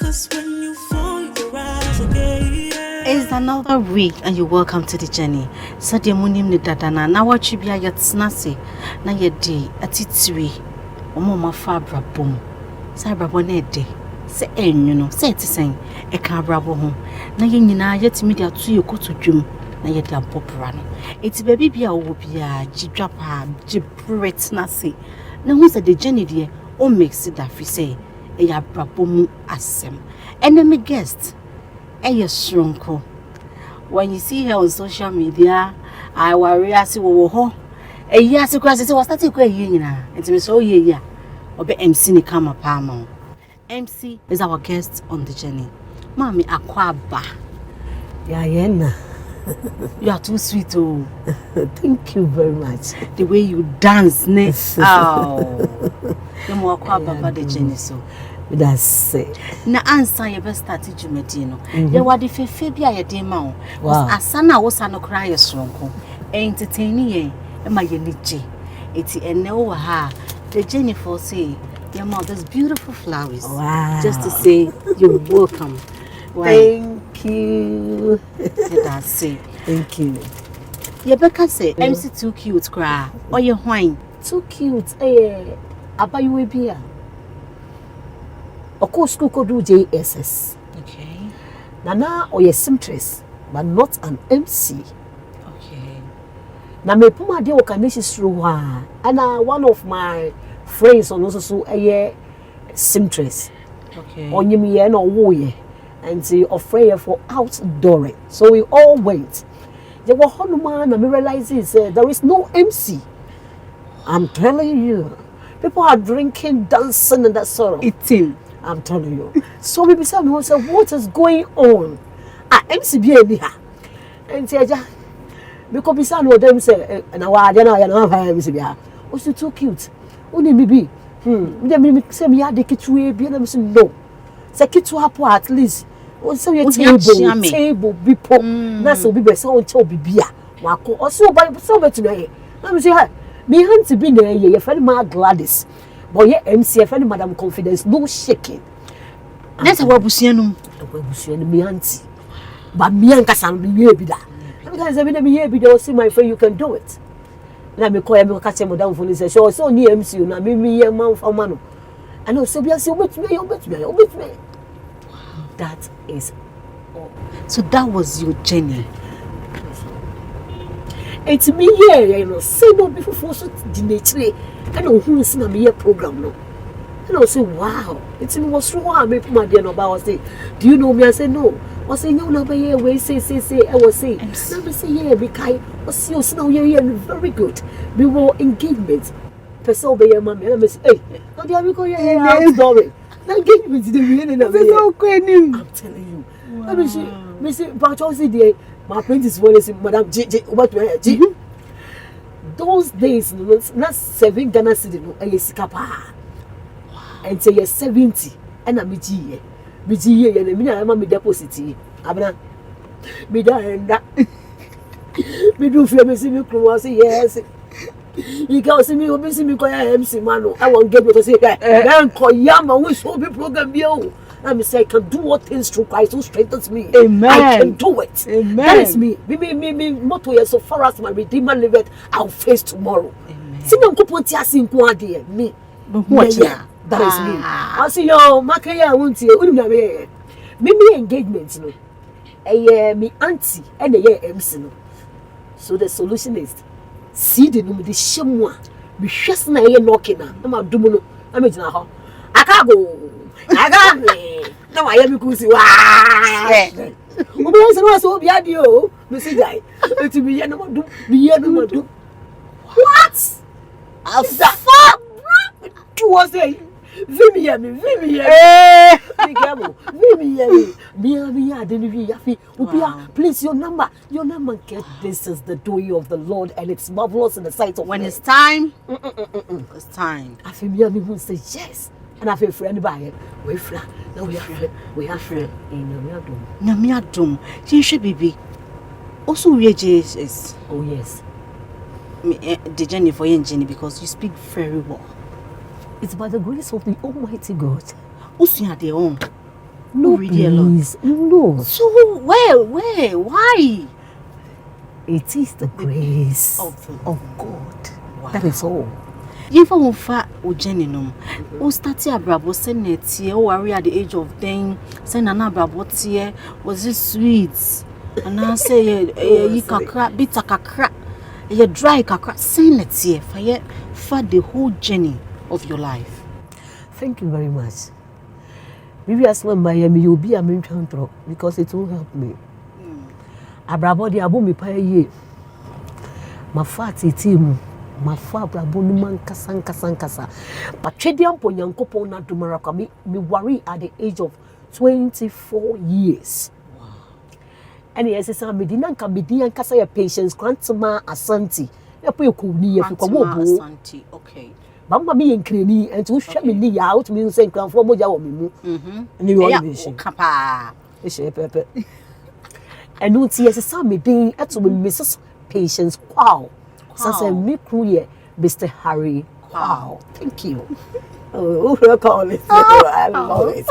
It's another week and you're welcome to the journey. Sadia munim ni dadana na wachibia ya tsnase na yedi atitiri omo mafa brabom. Sa brabo na ede. Se enyu no, se etisen e ka brabo ho. Na ye nyina yetimi de atu ye koto dwum na yedi abopra no. Eti baby bia wo bia gidwapa gibret na se. Na hu se the journey de o mix it that fi say e ya brabo mu asem. Enemy guest Shrunko. When you see her on social media, I worry as you were ho. A year to cross it was not a great year. It's me so yeah. Or be MC ni kama pamo. MC is our guest on the journey. Mommy Aquaba. Yeah, yeah. You are too sweet, oh. Thank you very much. The way you dance, ne? Oh. You more Aquaba the journey so. That's it. Na answer your best started Jumetino. You were the Fabia ya demo. Was Asana was an cry strong. Entertaining a my unique. It's a no ha. The Jennifer say, your mother's beautiful flowers. Wow. Just to say you're welcome. Thank you. That's it. Thank you. Your Becca say, MC too cute cry. Or your wine. Too cute. Eh, Abba you will be. Of course, school could do JSS. Okay. Nana or your seamstress, but not an MC. Okay. Na me puma de okanesi through and one of my friends on also a seamstress. Okay. On you no woye and the afraid for outdooring. So we all went. There were Hanuman and me realizes there is no MC. I'm telling you. People are drinking, dancing, and that sort of Eating. I'm telling you. So we said, what is going on? MCB here. And say, because we saw them say, and I don't know MCB. Was it too cute? Only maybe. They say me had the kitchen be and say no. Say kitchen hapo at least. Also your table people. That's so be so until be beer. Wako also by so better today. Let me say hi. Me hand to be there. You find my Gladys. But yeah, MCF and Madam Confidence, no shaking. That's a wabusianum. A wabusian, me auntie. But me and Cassan be here, be that. Because I mean, here be there, see my friend, you can do it. Let me call him, catch him down for this. So, so near MC, now me a man for man. And also, be a so much me, me. That is all. So, that was your journey. It's me here, you know, say no before force the nature. I know who is in a program no. And I say, wow, it's in what's wrong. I make my dear no about say, do you know me? I say no. I say no, no, but yeah, we say, I was say, let me say, yeah, because what's your snow here, very good. We were engagement. Person be your mommy, and I say, hey, how do you go here? Story. Engagement is the meaning of it. I'm telling you. Let me see, but also the my apprentice was Madam J. What G? Those days, not 7 Ghana city, no, a sikapa. And say 70, and I'm G. BG, and me, I'm a deposit. Abena, me that. Me do feel me see me cross, yes. You can't see me call MC Mano. I won't get you to say that. Then call Yama, we show me program you. Let me say, I can do all things through Christ who strengthens me. Amen. I can do it. Amen. That is me. Me, motto, so far as my Redeemer liveth, I'll face tomorrow. See, I'm going to ask me. What? Yeah, that is me. I see your Makaya, I won't see you. Me engagements, no. Me auntie, and a year MC, no. So the solution is see the number, the shemwa. Be just na ye knocking. I'm a dumuno. I'm a jina. I can't go. I got me. Now I am because you are. Who so be adio? Missy guy. To be no do. Be no do. What? A fuck. Tu was say. Vimi. Me, didn't please your number. Get this is the doing of the Lord, and it's marvelous in the sight of when it's time. It's time. I feel me who say yes. And I feel friend by it. We friend. No, we have friend. Namiadum. You should be. Also, we Jesus. Oh yes. The journey for you, Jenny, because you speak very well. It's by the grace of the Almighty God. Who's your own? No, please. No. So where? Why? It is the grace of God. Wow. That is all. If I fa ujeninum, o started abrabo seneti, o worry at the age of 10, send an abrabo tie, was it sweet? And I say, you kakra, bitter kakra, you dry kakra, seneti, for the whole journey of your life. Thank you very much. Maybe as one Miami, you'll be a main control because it will help me. Abrabo di abu mi pa ye. Ma fati team. Ma fa abrabo ni man kasa. But Chediam po nyankopon na dumaraka me worry at the age of 24 years. Wow. And yes, it's a medina ka median kasa ya patience grandma asanti. Ya po yekuni ya fikwa wo bo. Asanti, okay. Mama mi enkreni and to share me ni out me say kan fo moja wo me mu. Ni wo ni shi. Kapa. E she pepe. And no tea as a meeting at Mrs. Patience. Wow. So me crew Mr. Harry. Wow. Thank you. Oh, call it. I love it.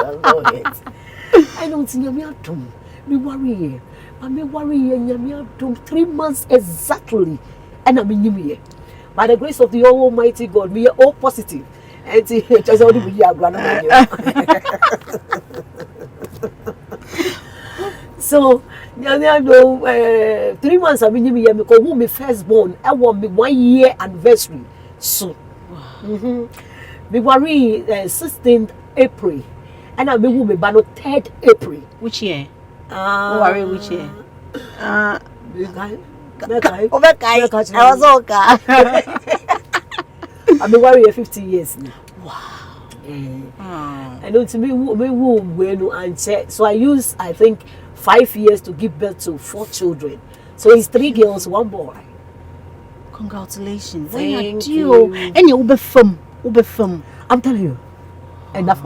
I don't see me at home. Me worry. I me worry and 3 months exactly. And I'm in here. By the grace of the Almighty God, we are all positive. And just only be your grandmother. So, 3 months I've been here because who me firstborn, I want me 1 year anniversary soon. Wow. Me worry 16th April, and I me who me by no 3rd April. Which year? Worry which year? I was okay. I've been worried 50 years now. Wow. I know to me who and so I think 5 years to give birth to 4 children. So it's 3 girls, 1 boy. Congratulations. Thank you. And you will be firm. I'm telling you. Enough.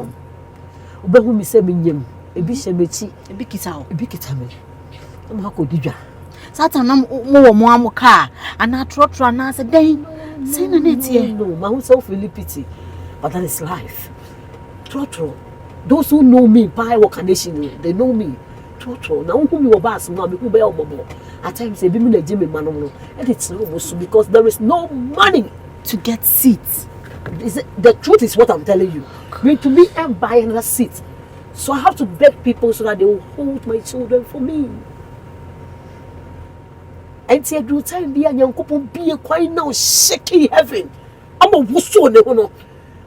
Ube who me say me nyem. Ebi shemechi. Ebi kita. Ebi kita me. I'm hako dija. Satan mo amuka. And I trotro and I said, "Dang, say na netie." No, my own self really pity. But that is life. Trotro. Those who know me, by work-nation, they know me. Trotro. Now who me obas now me who be obobo. At times they be me na jime manono. And it's no because there is no money to get seats. The truth is what I'm telling you. Okay. To me, I'm buying another seat. So I have to beg people so that they will hold my children for me. And say, do time be a young couple be a quite now shaking heaven. I'm a wusso no.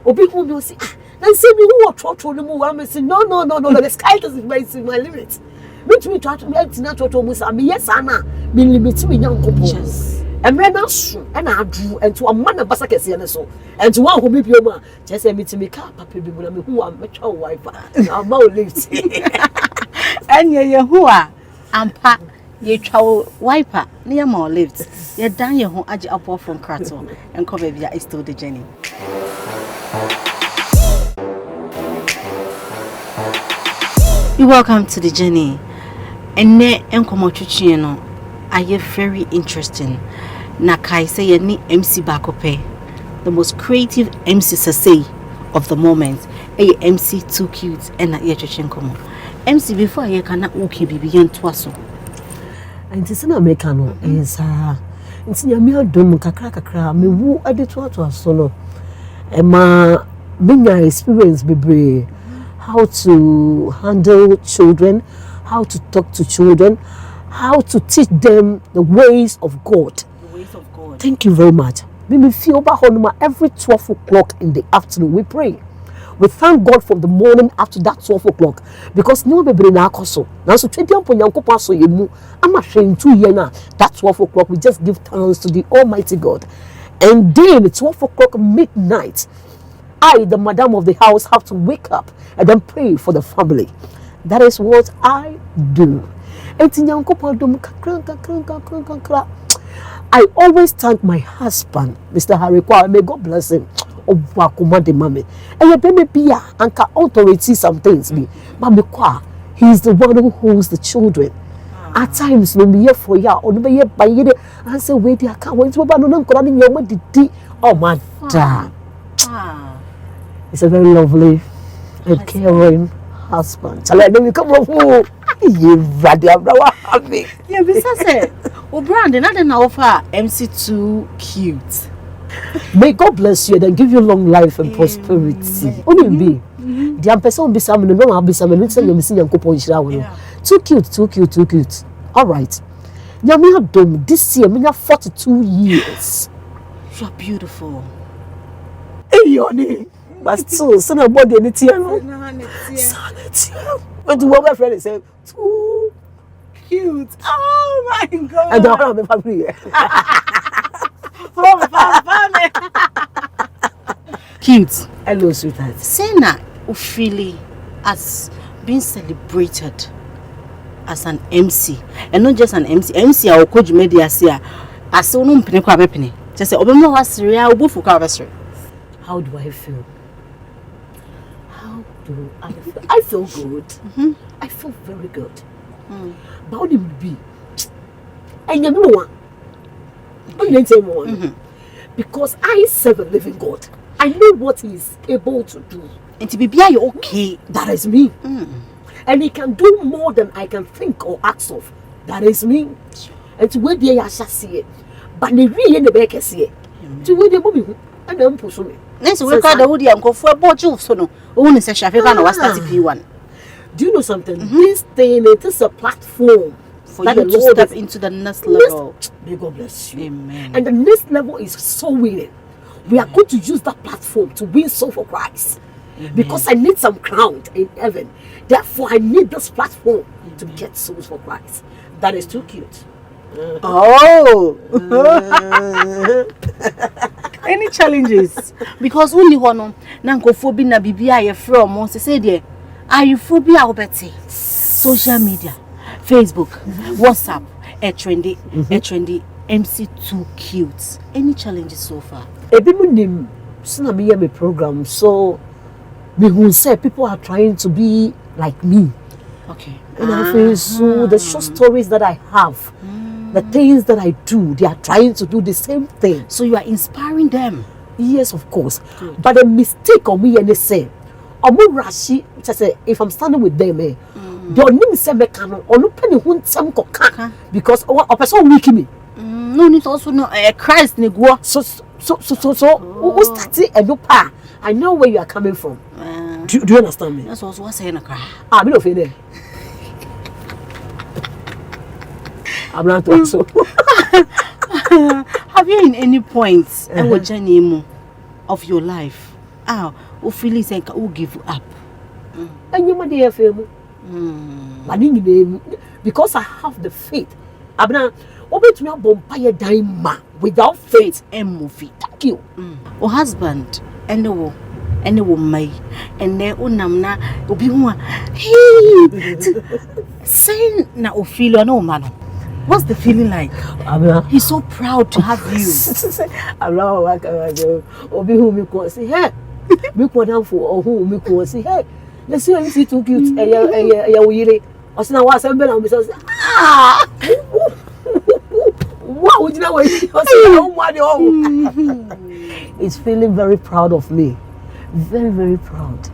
Obi who will say, then say me who are trotro no more. I'm saying, no, the sky doesn't my limit. Me try to make not trotro musa. Me yes, Anna, be limit me young couple. Yes. And when I shoot and I drew and to a man of Basakesi and so, and to one who be your man, just say me to me car, papi, who are much our wife. I'm more lives. And who are, and pa, ye chow wiper, near more lives. You're done your home, add up from Krato, and come baby, I still the journey. You welcome to the journey. And ne enkomo chuchieno. Are you very interesting? Nakai say ye ni MC Bakope, the most creative MC say of the moment. MC too cute and na ye chuchenkomo. MC before ye kana okay bibi yen twaso. And it's an Americano is it's nyame adom kakra me wu ade to solo. Emma binya experience bebre how to handle children, how to talk to children, how to teach them the ways of God. The ways of God. Thank you very much. We feel about every 12 o'clock in the afternoon. We pray. We thank God from the morning after that 12 o'clock. Because no baby na akoso. Now so 20 upon yanko paso yemu. I'm ashamed 2 years now. That 12 o'clock we just give thanks to the Almighty God. And then 12 o'clock midnight, I, the madam of the house, have to wake up and then pray for the family. That is what I do. I always thank my husband, Mr. Harry. May God bless him. And you baby anka authority some things me. But he is the one who holds the children. At times, when we hear for ya, or no by ye, I say, wait, I can't wait to about no one. Oh, my God. It's a very lovely and caring husband. Tell her, then come on. You rather have me. Yeah, besides say, oh Brandon, I don't offer MC too cute. May God bless you and give you long life and prosperity. Only be. The person be some no I'll be some and missing and coupon. Too cute. All right. Yamia dom this year, me 42 years. You're beautiful. Hey, Yoni. But still, son of body and it's here. But to my friend say, too Cute. Oh my God. and don't have a family. Cute. Hello, sweetheart. Sena Ufili has been celebrated as an MC, and not just an MC. MC I will coach media say, as soon as you come up, just say, "Obama was real, bufu kavasri." How do I feel? How do I feel? I feel good. I feel very good. But what it would be? And you know what? I'm going to tell you one. Because I serve a living God. I know what He is able to do. And to be you okay. That is me. And He can do more than I can think or ask of. That is me. And to where they are shall see it. But they really in the back see it. To where they mommy and then push me. Next we call the woody uncle for a bottle so no. Only say Shafiqan was 30p1. Do you know something? This thing, it is a platform for you to step into the next level. May God bless you. Amen. And the next level is soul winning. We are going to use that platform to win soul for Christ. Because I need some crown in heaven. Therefore, I need this platform to get souls for Christ. That is too cute. Oh. Any challenges? Because only one nankophobia na bibia ye from us say there. Are you phobia obeti? Social media, Facebook, WhatsApp, a trendy MC too cute. Any challenges so far? Ebimunim sina me program, so we will say people are trying to be like me. Okay. And I feel so the short stories that I have, the things that I do, they are trying to do the same thing. So you are inspiring them. Yes, of course. Good. But the mistake on me and they say, Rashi, if I'm standing with them, don't need say me can or no penny won't some cock because a person weak me. No need also no Christ ne go. So who started a no pa. I know where you are coming from. Do you understand me? That's also what saying a cry. I'm not offended. I'm not also. Have you in any points ever journey of your life? Who feel like who give up? And you might hear film. Because I have the faith. Abena, obey me a bompire daima without faith and movie. Thank you. O husband, and may and ne unamna obi ho hey saying na ofilo no man. What's the feeling like? He's so proud to have you. Obi who me ko say hey me ko down for who me ko say hey let's see MC too cute uyire osina wa say be na me say wow you know what he's feeling very proud of me, very, very proud.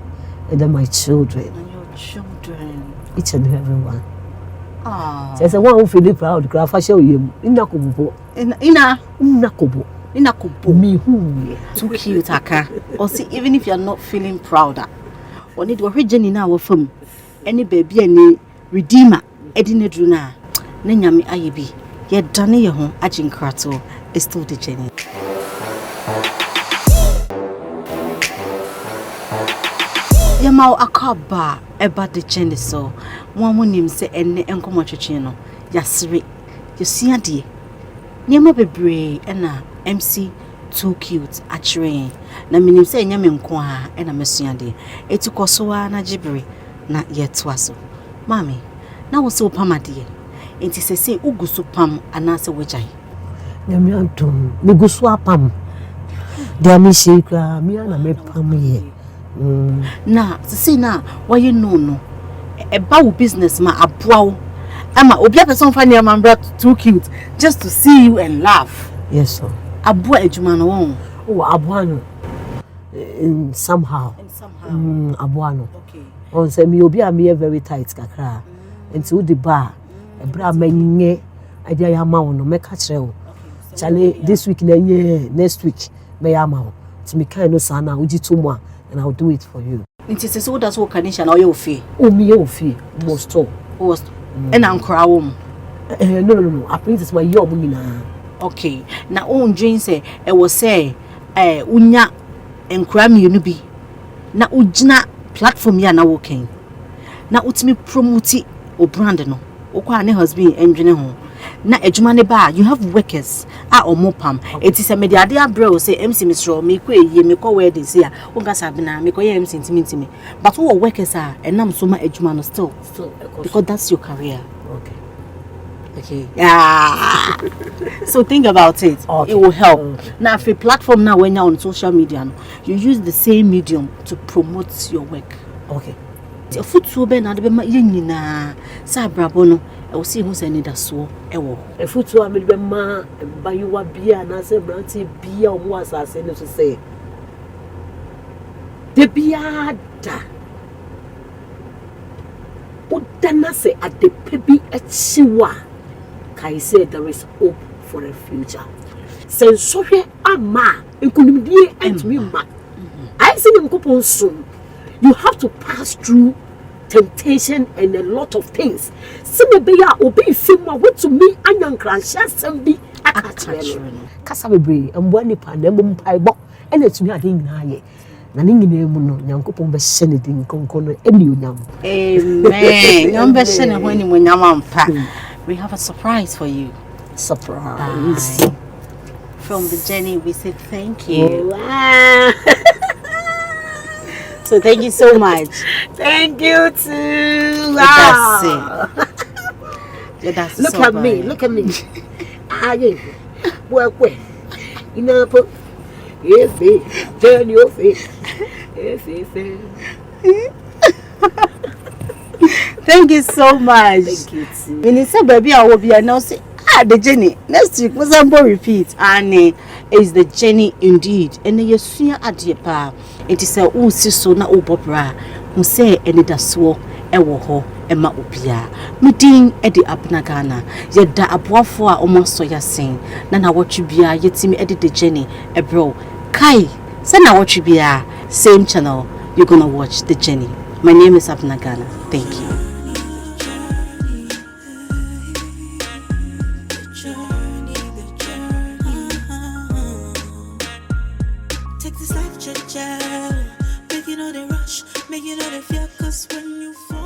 And then my children. And your children. Each and every one. Ah. There's a one who feeling proud. Graph I show you. Inakubo. Inakubo. Me who? Too cute, Aka. Or see, even if you're not feeling prouder, or need to origin in our film. Any baby, any redeemer, Edina Druna. Nenyami Ayibi. Yet Danny Yahon, Ajin Krato, is still the journey. Yamau akaba eba de chende so one wonim say enne enkomo twetwe no yasre yesia de niema bebre na MC too cute achire na minim say nyame nko a na mesua de etikoso wa na gibre na yetwa so mami na wo se opamade enti sese ugusu pam anase wejai nyame adom me gusu apam de ami shekra mi ana me pam ye. Na say na why you no about business ma aboa ama obi a person fa near man too cute just to see you and laugh. Yes sir. Aboa ejuma no won. Oh aboa no. Somehow. Somehow. Aboa no. Okay. On say me obi am here very tight kakra. Nti wo di ba e bra manye ade ya ma wo no meka kire wo. Chale this week na nye next week me ya ma wo. Ti me kan no sana uji to mo and I'll do it for you. Nti se so that's what kanisha na o fe. O mi ye ofi most to. Was and ankra wo mu. No. I think it's my year nyina. Okay. Na o ndwen say e wo say unya enkra mienu bi na ugina platform ya na working. Na utimi promote o brand no. Okwa ne husband endwene ho. Na adwuma ne ba you have workers omopam eti se media ade abrel say MC Mr. me ko eye me ko wedding say wonka Abena me ko ye MC ntimi but wo workers enam so ma adwuma no still because that's your career. Okay. Yeah. So think about it. Okay. It will help. Now if a platform now when you're on social media you use the same medium to promote your work. Okay. The foot so be na de be ma yinina sa brabo no I will see who send it so ewo. E futu am be ma bayuwa bia na se branti bia o mu asase ne so say. De bia da. O dana se ade pebi echiwa. Kai say there is hope for a future. Sensory ama enkunimdie entumi ma. I see them kupon soon. You have to pass through temptation and a lot of things. Simebeya obi fima what to me anyankranhia sembi akachero. Kasa bebre embo nipa na embo mpaebo ene tumi ade nyina ye. Na ne nyina mu no nyankopon be hye ne din konkono eni onyam. Amen. Nyam be hye ne ho eni onyam ampa. We have a surprise for you. Surprise. From the journey we say thank you. Wow. So thank you so much. Thank you too. Wow. That's Look so at bad. me. Look at me. Yeah. Well. You know, put turn your face. Thank you so much. Thank you too. When you say baby, I will be announcing the journey. Next week, Mozambo repeat. And is the journey indeed. And you see at the pa. It is a so na ubopra. Who say any da so ewo ho ema opia. Meeting edi Abena Ghana. Yeda aboafo a omoso yasen. Na na watch bia yetimi edi the journey bro. Kai, say na watch bia same channel. You're gonna watch the journey. My name is Abena Ghana. Thank you. Take this life, child. Make you know the rush, make you know the fear, 'cause when you fall.